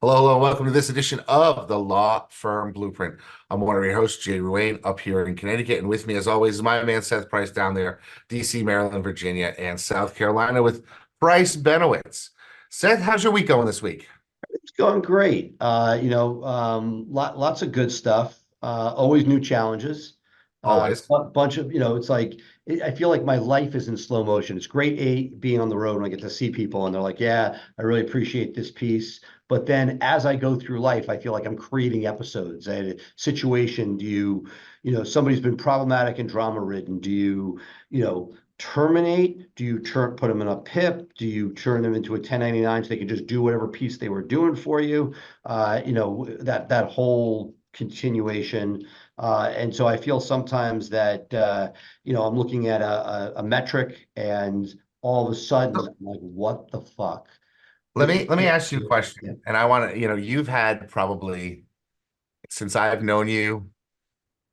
Hello, hello, welcome to this edition of the Law Firm Blueprint. I'm one of your hosts, Jay Ruane, up here in Connecticut, and with me, as always, is my man Seth Price down there, DC, Maryland, Virginia, and South Carolina with Bryce Benowitz. Seth, how's your week going this week? It's going great. Lots of good stuff. Always new challenges. Always. Bunch of, it's like I feel like my life is in slow motion. It's great being on the road when I get to see people and they're like, "Yeah, I really appreciate this piece." But then as I go through life, I feel like I'm creating episodes. A situation, somebody's been problematic and drama ridden. You know, terminate? Do you put them in a PIP? Do you turn them into a 1099 so they can just do whatever piece they were doing for you? That whole continuation. And so I feel sometimes that I'm looking at a metric and all of a sudden So I'm like, what the fuck? let This me let me is ask you a yeah, question, and I want to, you've had probably since I've known you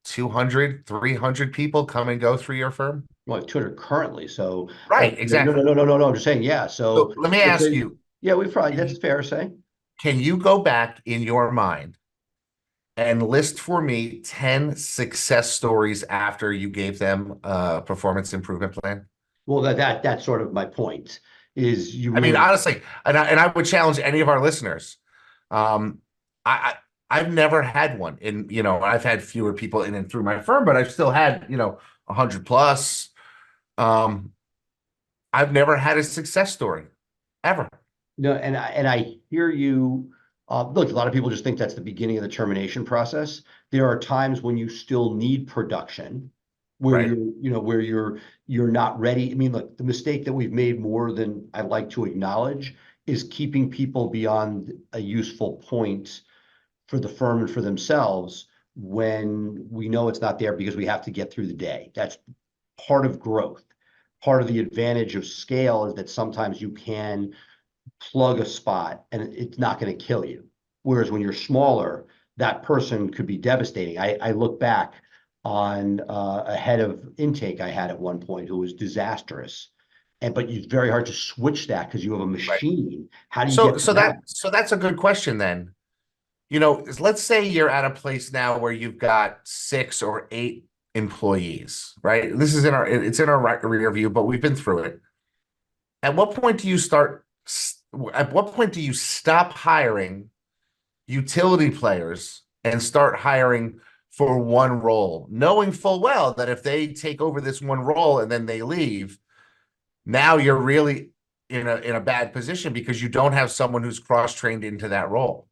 200, 300 people come and go through your firm. well, Twitter currently. So Right, no, no, exactly. no, no, no, no. I'm just saying, yeah. So So let me let's ask say, you, yeah, we probably can that's you, fair to say. can you go back in your mind and list for me 10 success stories after you gave them a performance improvement plan? Well, that's sort of my point. Is you I mean, really honestly, and I would challenge any of our listeners. Um, I've never had one I've had fewer people in and through my firm, but I've still had, 100 plus. Um, I've never had a success story ever. no, and I hear you. Look, a lot of people just think that's the beginning of the termination process. There are times when you still need production, where Right. you're not ready. I mean, look, the mistake that we've made more than I'd like to acknowledge is keeping people beyond a useful point for the firm and for themselves when we know it's not there because we have to get through the day. That's part of growth. Part of the advantage of scale is that sometimes you can plug a spot and it's not going to kill you. Whereas when you're smaller, that person could be devastating. I look back on a head of intake I had at one point who was disastrous. But it's very hard to switch that because you have a Right. machine. How do you So get to so that? that so that's a good question then. Let's say you're at a place now where you've got 6 or 8 employees, right? This is it's in our rear view, but we've been through it. At what point do you start? At what point do you stop hiring utility players and start hiring for one role, knowing full well that if they take over this one role and then they leave, now you're really in a bad position because you don't have someone who's cross-trained into that role.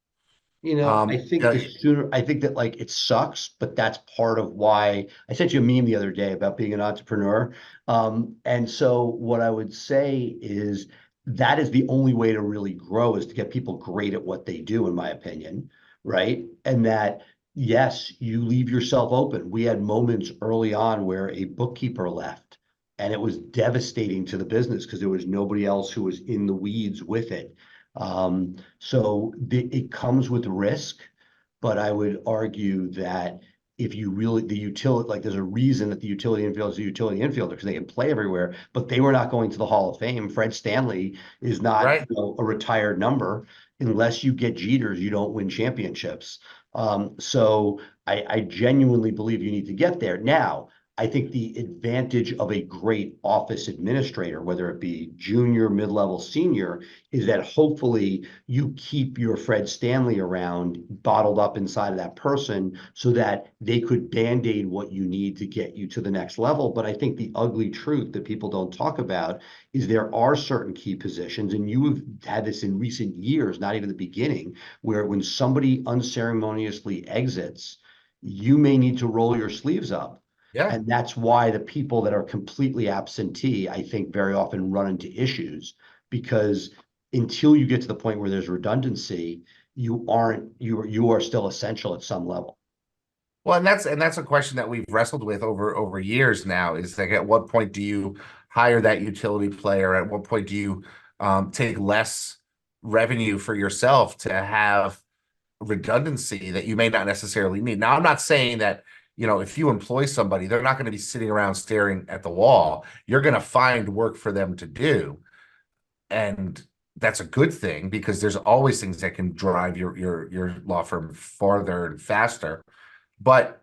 I think Yeah, the sooner, I think that like it sucks, but that's part of why I sent you a meme the other day about being an entrepreneur. And so what I would say is that is the only way to really grow is to get people great at what they do, in my opinion, right? And that, yes, you leave yourself open. We had moments early on where a bookkeeper left, and it was devastating to the business because there was nobody else who was in the weeds with it. It comes with risk, but I would argue that if you really the utility like there's a reason that the utility infielder is a utility infielder because they can play everywhere, but they were not going to the Hall of Fame. Fred Stanley is not right. a retired number. Unless you get Jeters, you don't win championships. So I genuinely believe you need to get there. Now, I think the advantage of a great office administrator, whether it be junior, mid-level, senior, is that hopefully you keep your Fred Stanley around bottled up inside of that person so that they could band-aid what you need to get you to the next level. But I think the ugly truth that people don't talk about is there are certain key positions, and you have had this in recent years, not even the beginning, where when somebody unceremoniously exits, you may need to roll your sleeves up. Yeah. And that's why the people that are completely absentee, I think, very often run into issues because until you get to the point where there's redundancy, you are still essential at some level. Well, and that's a question that we've wrestled with over years now is like at what point do you hire that utility player? At what point do you take less revenue for yourself to have redundancy that you may not necessarily need? Now, I'm not saying that, if you employ somebody, they're not going to be sitting around staring at the wall. You're going to find work for them to do. And that's a good thing because there's always things that can drive your law firm farther and faster. But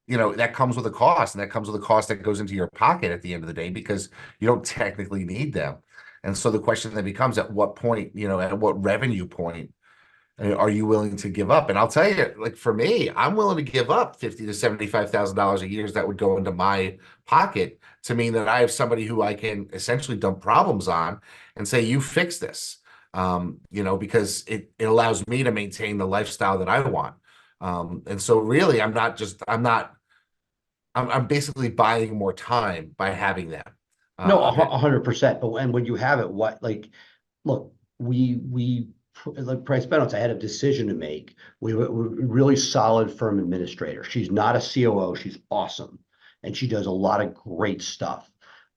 that comes with a cost, and that comes with a cost that goes into your pocket at the end of the day because you don't technically need them. And so the question then becomes, at what point, at what revenue point are you willing to give up? And I'll tell you, like for me, I'm willing to give up 50 to $75,000 a year that would go into my pocket to mean that I have somebody who I can essentially dump problems on and say, you fix this. Because it allows me to maintain the lifestyle that I want. And so really I'm basically buying more time by having them. No, Uh, and 100%. But when you have it, what like, look, we like Price Benowitz, I had a decision to make. We're a really solid firm administrator. She's not a COO. She's awesome, and she does a lot of great stuff.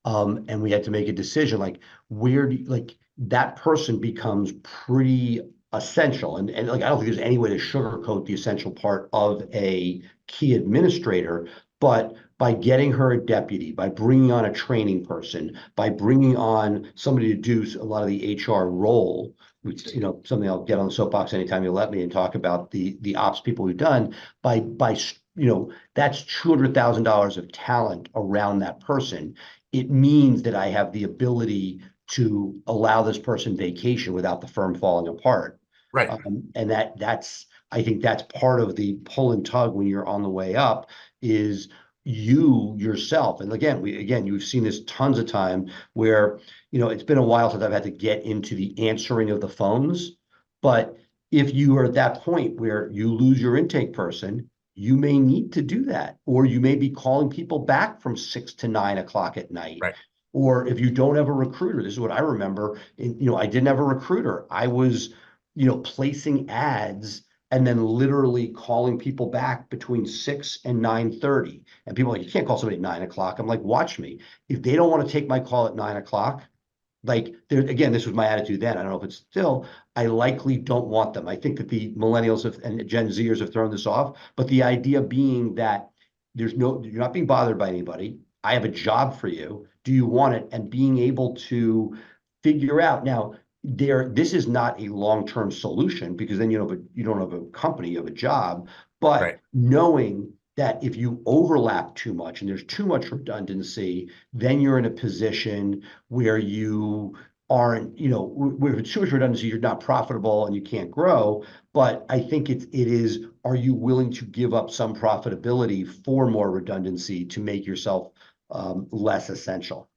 And we had to make a decision like like that person becomes pretty essential. And like I don't think there's any way to sugarcoat the essential part of a key administrator, but by getting her a deputy, by bringing on a training person, by bringing on somebody to do a lot of the HR role, which something I'll get on the soapbox anytime you let me and talk about the ops people we've done. By that's $200,000 of talent around that person. It means that I have the ability to allow this person vacation without the firm falling apart. right. And that's I think that's part of the pull and tug when you're on the way up is you yourself. And again, you've seen this tons of time where, it's been a while since I've had to get into the answering of the phones. But if you are at that point where you lose your intake person, you may need to do that, or you may be calling people back from 6 to 9 o'clock at night. Right. Or if you don't have a recruiter, this is what I remember. I didn't have a recruiter. I was, placing ads and then literally calling people back between 6 and 9:30. And people are like, you can't call somebody at 9 o'clock. I'm like, watch me. If they don't want to take my call at 9 o'clock, like there again, this was my attitude then. I don't know if it's still, I likely don't want them. I think that the millennials and Gen Zers have thrown this off, but the idea being that you're not being bothered by anybody. I have a job for you. Do you want it? And being able to figure out now, this is not a long-term solution because then you don't have a company, you have a job. But Right. knowing that if you overlap too much and there's too much redundancy, then you're in a position where you aren't, where it's too much redundancy, you're not profitable and you can't grow. But I think it is, are you willing to give up some profitability for more redundancy to make yourself less essential?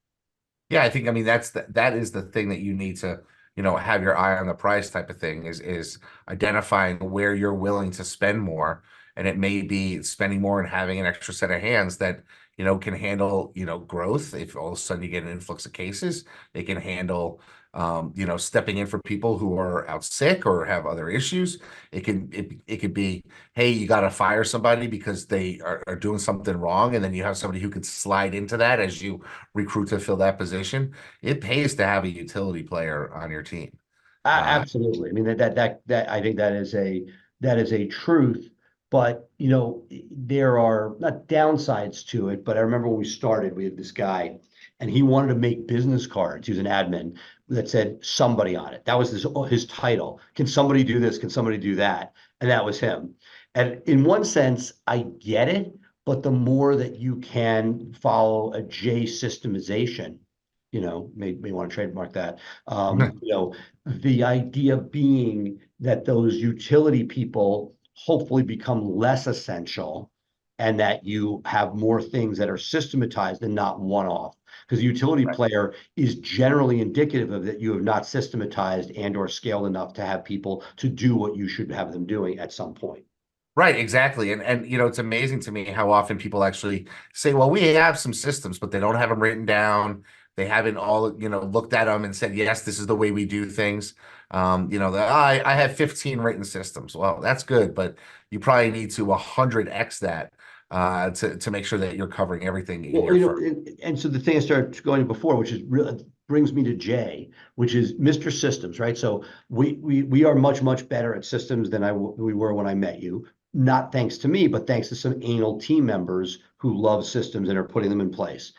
Yeah, I mean, that is the thing that you need to, have your eye on the price type of thing is identifying where you're willing to spend more. And it may be spending more and having an extra set of hands that, can handle, growth. If all of a sudden you get an influx of cases, they can handle, stepping in for people who are out sick or have other issues. It could be, hey, you got to fire somebody because they are doing something wrong, and then you have somebody who could slide into that as you recruit to fill that position. It pays to have a utility player on your team. Absolutely. I mean that I think that is a truth, but there are not downsides to it. But I remember when we started, we had this guy, and he wanted to make business cards. He was an admin that said somebody on it. That was his title. Can somebody do this? Can somebody do that? And that was him. And in one sense, I get it, but the more that you can follow a J systemization, may want to trademark that. The idea being that those utility people hopefully become less essential and that you have more things that are systematized and not one-off. Because the utility player is generally indicative of that you have not systematized and or scaled enough to have people to do what you should have them doing at some point. Right, exactly. And it's amazing to me how often people actually say, well, we have some systems, but they don't have them written down. They haven't all, looked at them and said, yes, this is the way we do things. I have 15 written systems. Well, that's good, but you probably need to 100x that to make sure that you're covering everything in Well, your firm. and so the thing I started going to before, which is really brings me to Jay, which is Mr. Systems, right? So we are much better at systems than we were when I met you. Not thanks to me, but thanks to some anal team members who love systems and are putting them in place.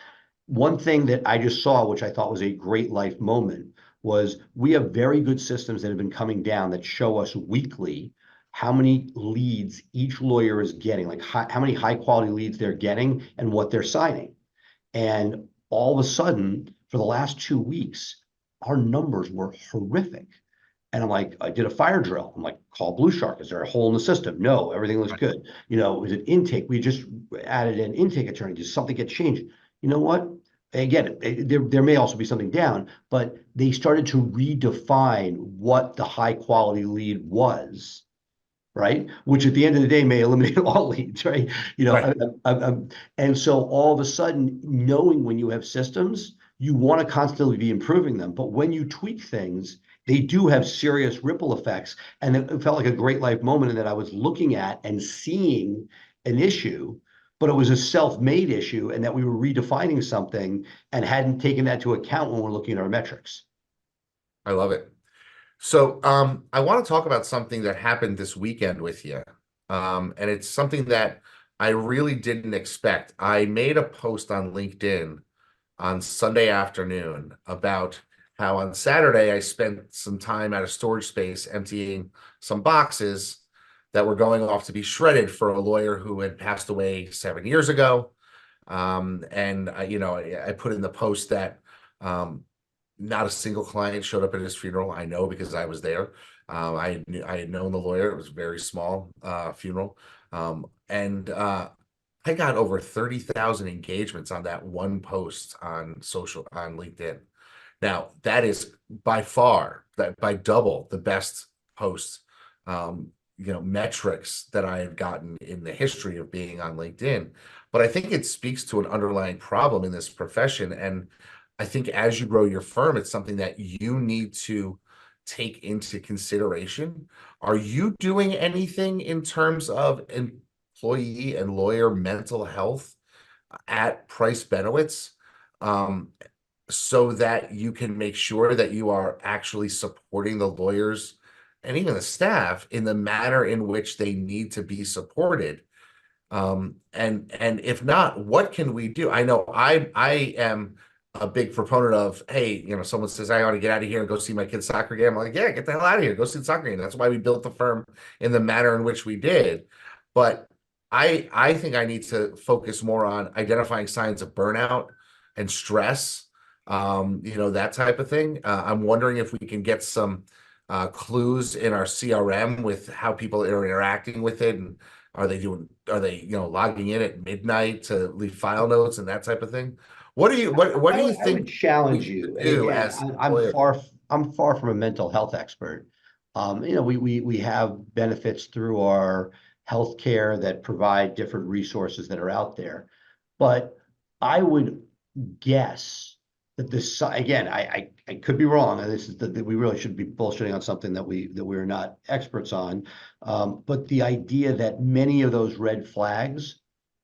One thing that I just saw, which I thought was a great life moment, was we have very good systems that have been coming down that show us weekly how many leads each lawyer is getting, like how many high quality leads they're getting and what they're signing. And all of a sudden, for the last 2 weeks, our numbers were horrific. And I'm like, I did a fire drill. I'm like, call Blue Shark. Is there a hole in the system? No, everything looks good. Is it intake? We just added an intake attorney. Did something get changed? You know what? Again, there may also be something down, but they started to redefine what the high quality lead was, right? Which at the end of the day may eliminate all leads, right? Right. And so all of a sudden, knowing when you have systems, you want to constantly be improving them. But when you tweak things, they do have serious ripple effects. And it felt like a great life moment in that I was looking at and seeing an issue, but it was a self-made issue, and that we were redefining something and hadn't taken that to account when we're looking at our metrics. I love it. So, I want to talk about something that happened this weekend with you. And it's something that I really didn't expect. I made a post on LinkedIn on Sunday afternoon about how on Saturday I spent some time at a storage space emptying some boxes that were going off to be shredded for a lawyer who had passed away 7 years ago. And I put in the post that not a single client showed up at his funeral. I know because I was there. I had known the lawyer. It was a very small funeral, and I got over 30,000 engagements on that one post on LinkedIn. Now that is by far, that by double the best post, metrics that I have gotten in the history of being on LinkedIn. But I think it speaks to an underlying problem in this profession. And I think as you grow your firm, it's something that you need to take into consideration. Are you doing anything in terms of employee and lawyer mental health at Price Benowitz, um, so that you can make sure that you are actually supporting the lawyers and even the staff in the manner in which they need to be supported? And if not, what can we do? I know I am a big proponent of, hey, someone says I ought to get out of here and go see my kid's soccer game. I'm like, yeah, get the hell out of here, go see the soccer game. That's why we built the firm in the manner in which we did. But I think I need to focus more on identifying signs of burnout and stress, that type of thing. I'm wondering if we can get some clues in our CRM with how people are interacting with it, and are they logging in at midnight to leave file notes and that type of thing? What do you I would think we challenge should you, and do again, as I'm employers? far from a mental health expert. We have benefits through our healthcare that provide different resources that are out there, but I would guess that this, again, I could be wrong, and this is that we really should be bullshitting on something that we're not experts on. But the idea that many of those red flags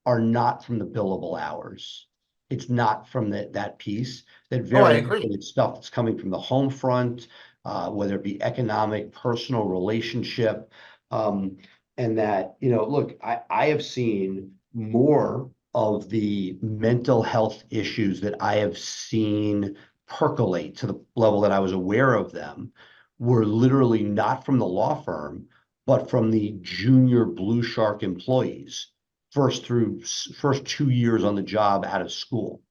are not from the billable hours. It's not from that piece. That Oh, I very often agree. it's stuff that's coming from the home front, whether it be economic, personal, relationship. And that, look, I have seen more of the mental health issues that I have seen percolate to the level that I was aware of them were literally not from the law firm, but from the junior Blue Shark employees, first 2 years on the job out of school.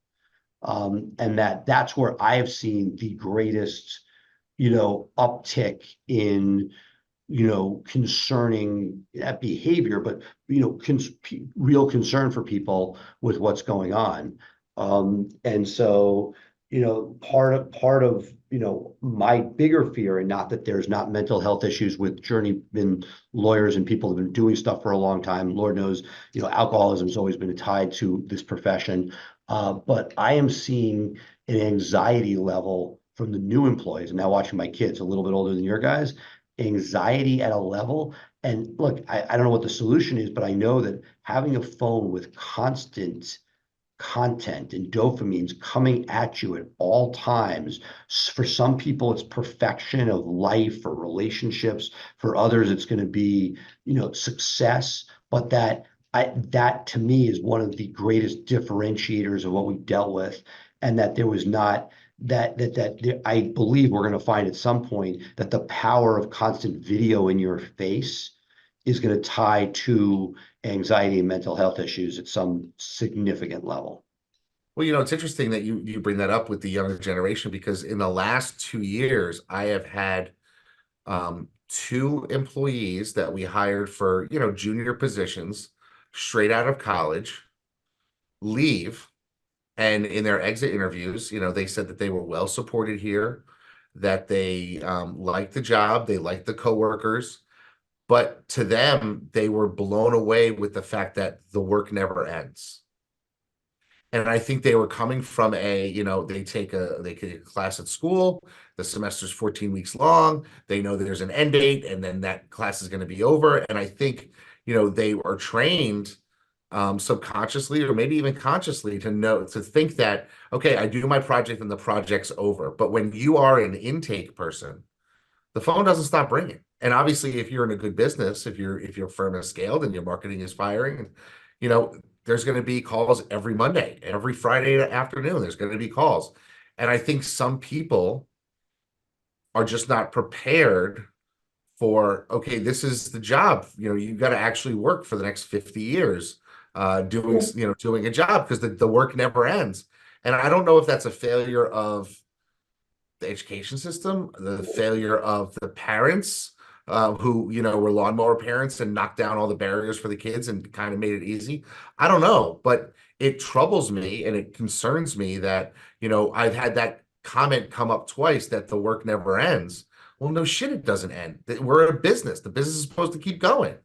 And that's where I have seen the greatest, uptick in, concerning that behavior, but, real concern for people with what's going on. And so, part of, my bigger fear, and not that there's not mental health issues with journeyman lawyers and people who've been doing stuff for a long time. Lord knows, alcoholism has always been tied to this profession. But I am seeing an anxiety level from the new employees, and now watching my kids a little bit older than your guys, anxiety at a level. And look, I don't know what the solution is, but I know that having a phone with constant content and dopamines coming at you at all times, for some people it's perfection of life or relationships, for others it's going to be, success. But that to me is one of the greatest differentiators of what we dealt with, and that there was not I believe we're going to find at some point that the power of constant video in your face is going to tie to anxiety and mental health issues at some significant level. Well, it's interesting that you bring that up with the younger generation because in the last 2 years, I have had two employees that we hired for, junior positions straight out of college leave. And in their exit interviews, they said that they were well supported here, that they liked the job, they liked the coworkers, but to them, they were blown away with the fact that the work never ends. And I think they were coming from they take a class at school, the semester's 14 weeks long, they know there's an end date, and then that class is going to be over. And I think, they are trained subconsciously or maybe even consciously to think that, okay, I do my project and the project's over. But when you are an intake person, the phone doesn't stop ringing. And obviously, if you're in a good business, if your firm is scaled and your marketing is firing, you know, there's going to be calls every Monday, every Friday afternoon. There's going to be calls. And I think some people are just not prepared for, okay, this is the job. You've got to actually work for the next 50 years, doing a job because the work never ends. And I don't know if that's a failure of the education system, the failure of the parents who, were lawnmower parents and knocked down all the barriers for the kids and kind of made it easy. I don't know, but it troubles me and it concerns me that, I've had that comment come up twice that the work never ends. Well, no shit, it doesn't end. We're a business. The business is supposed to keep going.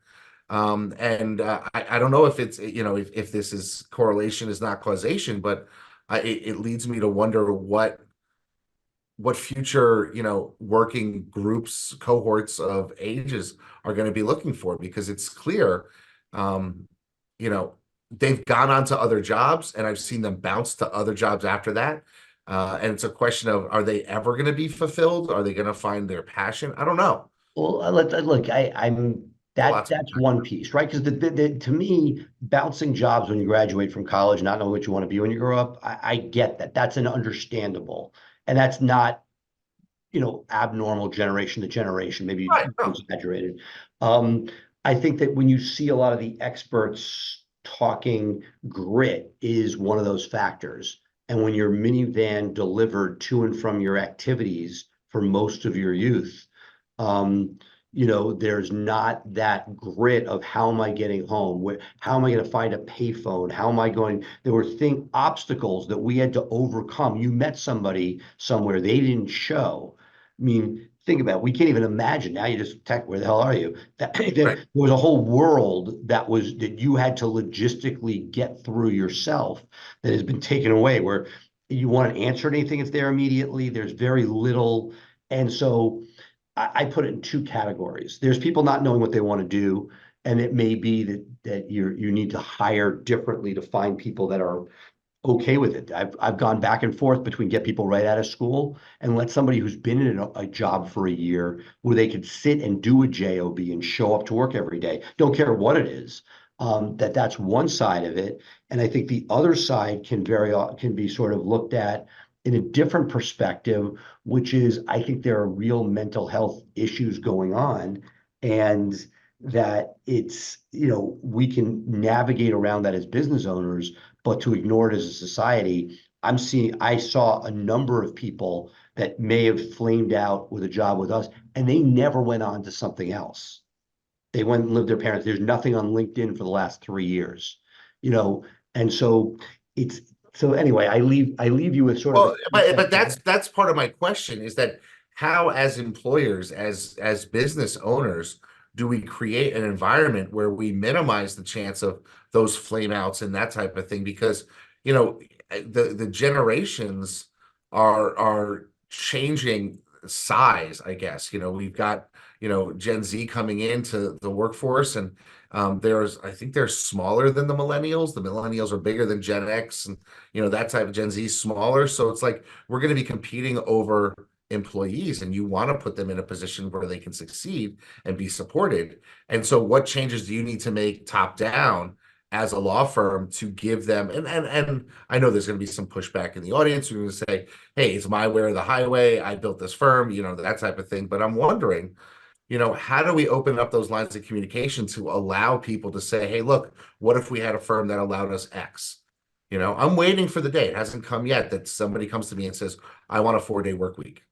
And I don't know if it's, if this is correlation is not causation, but it leads me to wonder what future, working groups, cohorts of ages are going to be looking for because it's clear, um, you know, they've gone on to other jobs and I've seen them bounce to other jobs after that. And it's a question of, are they ever going to be fulfilled? Are they going to find their passion? I don't know. Well, look, I'm A lot to that's one piece, right? Because to me, bouncing jobs when you graduate from college, not knowing what you want to be when you grow up, I get that. That's an understandable, and that's not abnormal generation to generation. Maybe right. you No. exaggerated. Um, I think that when you see a lot of the experts talking, grit is one of those factors. And when your minivan delivered to and from your activities for most of your youth, um, there's not that grit of how am I getting home? How am I going to find a payphone? How am I going? There were obstacles that we had to overcome. You met somebody somewhere, they didn't show. I mean, think about it. We can't even imagine. Now you just text, where the hell are you? There Right. was a whole world that you had to logistically get through yourself that has been taken away, where you want to answer anything, it's there immediately. There's very little. And so I put it in two categories. There's people not knowing what they want to do, and it may be that you need to hire differently to find people that are okay with it. I've gone back and forth between get people right out of school and let somebody who's been in a job for a year where they could sit and do a job and show up to work every day. Don't care what it is. That's one side of it, and I think the other side can be sort of looked at in a different perspective, which is I think there are real mental health issues going on, and that we can navigate around that as business owners, but to ignore it as a society. I saw a number of people that may have flamed out with a job with us, and they never went on to something else. They went and lived their parents. There's nothing on LinkedIn for the last 3 years, you know, and so it's so anyway. I leave you with sort of a Well, but that's part of my question is that how, as employers, as business owners, do we create an environment where we minimize the chance of those flame outs and that type of thing? Because, the generations are changing size, I guess. We've got, Gen Z coming into the workforce and I think they're smaller than the millennials. The millennials are bigger than Gen X and that type of Gen Z smaller. So it's like we're going to be competing over employees and you want to put them in a position where they can succeed and be supported. And so what changes do you need to make top down as a law firm to give them, and I know there's going to be some pushback in the audience. You're going to say, hey, it's my way or the highway. I built this firm, that type of thing. But I'm wondering, how do we open up those lines of communication to allow people to say, hey, look, what if we had a firm that allowed us X? I'm waiting for the day. It hasn't come yet that somebody comes to me and says, I want a 4-day work week.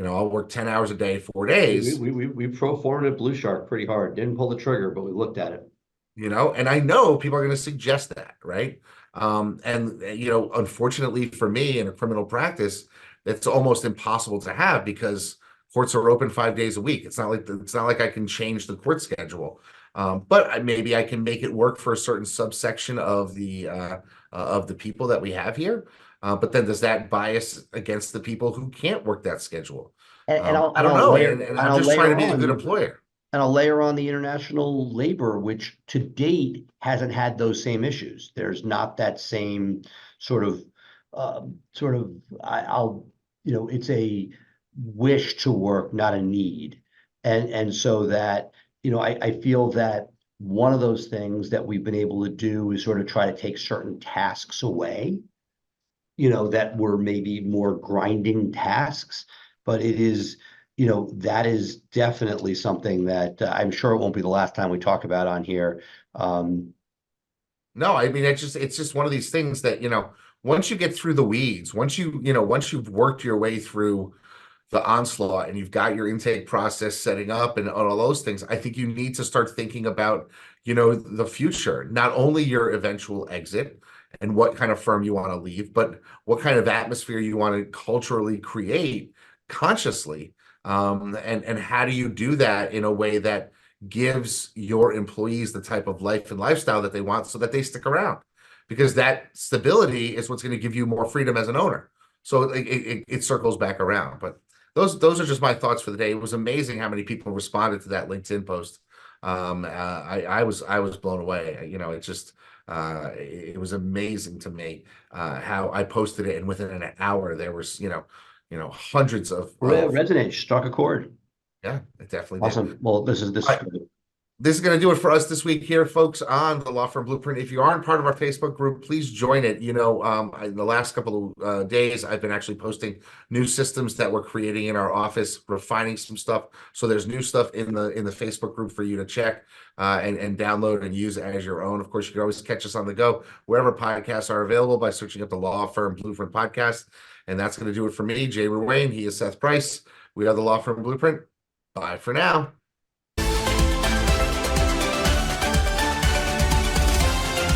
I'll work 10 hours a day, 4 days. We pro formed at Blue Shark pretty hard. Didn't pull the trigger, but we looked at it. And I know people are going to suggest that, right? And unfortunately for me in a criminal practice, it's almost impossible to have because courts are open 5 days a week. It's not like I can change the court schedule. But maybe I can make it work for a certain subsection of the people that we have here. But then does that bias against the people who can't work that schedule? And I'll I and don't I'll know. layer And and I'm I'll just trying to layer be a good on employer. and I'll layer on the international labor, which to date hasn't had those same issues. There's not that same sort of sort of I'll it's a wish to work, not a need. And so that, I feel that one of those things that we've been able to do is sort of try to take certain tasks away, that were maybe more grinding tasks, but it is, that is definitely something that I'm sure it won't be the last time we talk about on here. No, I mean it's just one of these things that, once you get through the weeds, once you've worked your way through the onslaught and you've got your intake process setting up and all those things, I think you need to start thinking about, the future, not only your eventual exit and what kind of firm you want to leave, but what kind of atmosphere you want to culturally create consciously. And how do you do that in a way that gives your employees the type of life and lifestyle that they want so that they stick around? Because that stability is what's going to give you more freedom as an owner. So it circles back around. But those are just my thoughts for the day. It was amazing how many people responded to that LinkedIn post. I was blown away. It was amazing to me how I posted it, and within an hour there was hundreds of Resonate, struck a chord. yeah, it definitely did. Awesome. Well, this All is right, great. this is going to do it for us this week here, folks, on the Law Firm Blueprint. If you aren't part of our Facebook group, please join it. In the last couple of days, I've been actually posting new systems that we're creating in our office, refining some stuff. So there's new stuff in the Facebook group for you to check and download and use as your own. Of course, you can always catch us on the go wherever podcasts are available by searching up the Law Firm Blueprint podcast. And that's going to do it for me, Jay Ruane. He is Seth Price. We are the Law Firm Blueprint. Bye for now.